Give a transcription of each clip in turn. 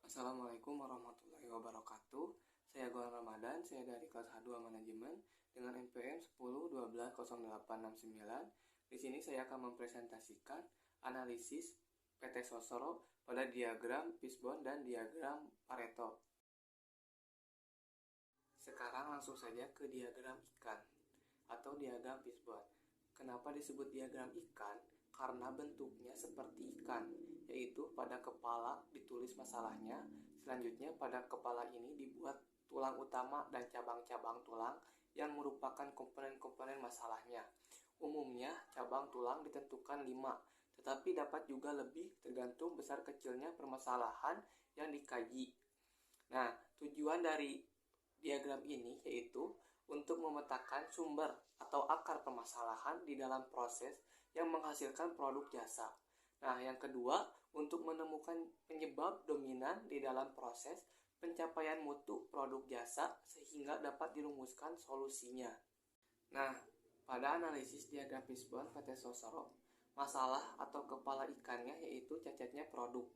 Assalamualaikum warahmatullahi wabarakatuh. Saya Golan Ramadan, saya dari kelas H2 Manajemen dengan NPM 10120869. Di sini saya akan mempresentasikan analisis PT Sosro pada diagram Fishbone dan diagram Pareto. Sekarang langsung saja ke diagram ikan atau diagram Fishbone. Kenapa disebut diagram ikan? Karena bentuknya seperti ikan, yaitu pada kepala ditulis masalahnya, selanjutnya pada kepala ini dibuat tulang utama dan cabang-cabang tulang yang merupakan komponen-komponen masalahnya. Umumnya cabang tulang ditentukan 5, tetapi dapat juga lebih tergantung besar kecilnya permasalahan yang dikaji. Nah, tujuan dari diagram ini yaitu untuk memetakan sumber atau akar permasalahan di dalam proses yang menghasilkan produk jasa. Nah, yang kedua, untuk menemukan penyebab dominan di dalam proses pencapaian mutu produk jasa sehingga dapat dirumuskan solusinya. Nah, pada analisis diagram Fishbone PT Sosro, masalah atau kepala ikannya yaitu cacatnya produk,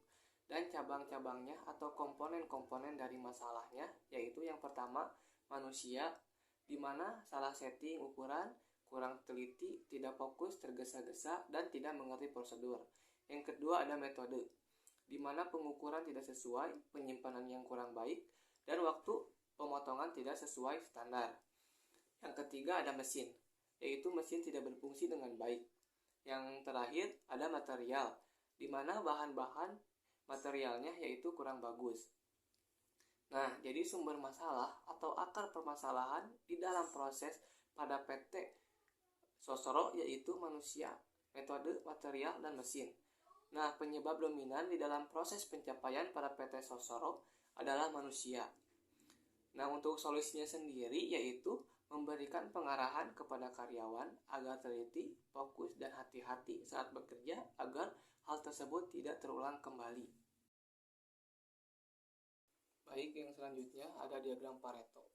dan cabang-cabangnya atau komponen-komponen dari masalahnya yaitu yang pertama manusia, di mana salah setting ukuran, kurang teliti, tidak fokus, tergesa-gesa, dan tidak mengerti prosedur. Yang kedua ada metode, di mana pengukuran tidak sesuai, penyimpanan yang kurang baik, dan waktu pemotongan tidak sesuai standar. Yang ketiga ada mesin, yaitu mesin tidak berfungsi dengan baik. Yang terakhir ada material, di mana bahan-bahan materialnya yaitu kurang bagus. Nah, jadi sumber masalah atau akar permasalahan di dalam proses pada PT Sosro yaitu manusia, metode, material, dan mesin. Nah, penyebab dominan di dalam proses pencapaian pada PT Sosro adalah manusia. Nah, untuk solusinya sendiri yaitu memberikan pengarahan kepada karyawan agar teliti, fokus, dan hati-hati saat bekerja agar hal tersebut tidak terulang kembali. Baik, yang selanjutnya ada diagram Pareto.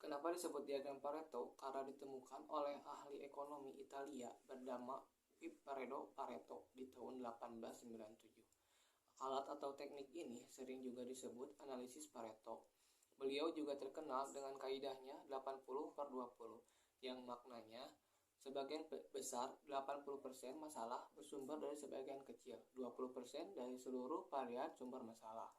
Kenapa disebut diagram Pareto? Karena ditemukan oleh ahli ekonomi Italia bernama Vilfredo Pareto di tahun 1897. Alat atau teknik ini sering juga disebut analisis Pareto. Beliau juga terkenal dengan kaidahnya 80/20, yang maknanya sebagian besar 80% masalah bersumber dari sebagian kecil, 20% dari seluruh varian sumber masalah.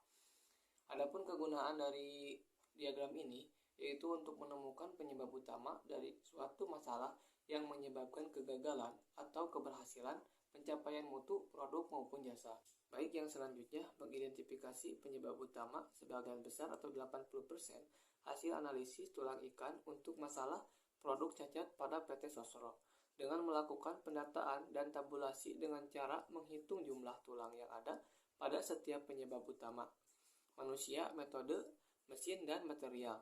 Adapun kegunaan dari diagram ini yaitu untuk menemukan penyebab utama dari suatu masalah yang menyebabkan kegagalan atau keberhasilan pencapaian mutu produk maupun jasa. Baik, yang selanjutnya mengidentifikasi penyebab utama sebagian besar atau 80% hasil analisis tulang ikan untuk masalah produk cacat pada PT Sosro dengan melakukan pendataan dan tabulasi dengan cara menghitung jumlah tulang yang ada pada setiap penyebab utama. Manusia, metode, mesin, dan material.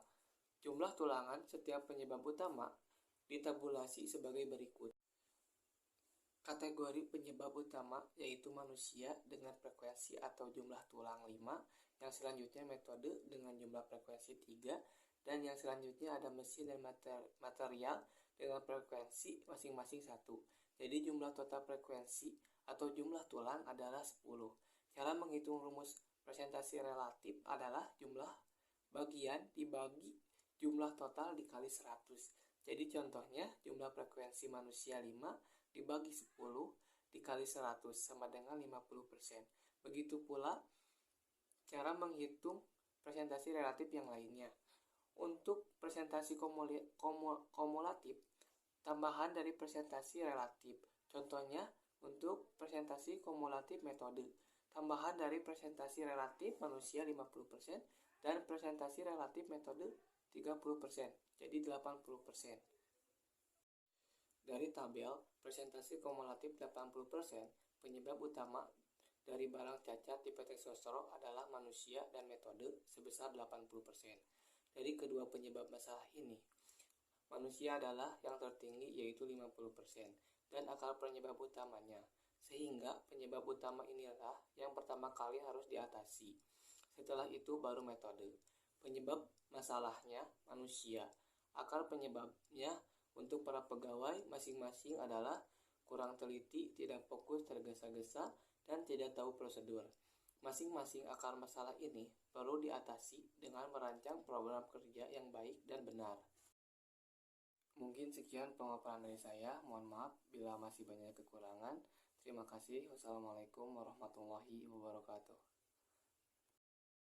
Jumlah tulangan setiap penyebab utama ditabulasi sebagai berikut. Kategori penyebab utama yaitu manusia dengan frekuensi atau jumlah tulang 5, yang selanjutnya metode dengan jumlah frekuensi 3, dan yang selanjutnya ada mesin dan material dengan frekuensi masing-masing 1. Jadi jumlah total frekuensi atau jumlah tulang adalah 10. Cara menghitung rumus presentasi relatif adalah jumlah bagian dibagi jumlah total dikali 100. Jadi contohnya jumlah frekuensi manusia 5 dibagi 10 dikali 100 sama dengan 50%. Begitu pula cara menghitung presentasi relatif yang lainnya. Untuk presentasi kumulatif, tambahan dari presentasi relatif. Contohnya untuk presentasi kumulatif metode, tambahan dari presentasi relatif manusia 50% dan presentasi relatif metode 30%, jadi 80%. Dari tabel presentasi kumulatif 80%, penyebab utama dari barang cacat di PT Sosro adalah manusia dan metode sebesar 80%. Dari kedua penyebab masalah ini, manusia adalah yang tertinggi yaitu 50% dan akar penyebab utamanya, sehingga penyebab utama inilah yang pertama kali harus diatasi. Setelah itu baru metode. Penyebab masalahnya manusia. Akar penyebabnya untuk para pegawai masing-masing adalah kurang teliti, tidak fokus, tergesa-gesa, dan tidak tahu prosedur. Masing-masing akar masalah ini perlu diatasi dengan merancang program kerja yang baik dan benar. Mungkin sekian pemaparan dari saya. Mohon maaf bila masih banyak kekurangan. Terima kasih. Wassalamualaikum warahmatullahi wabarakatuh.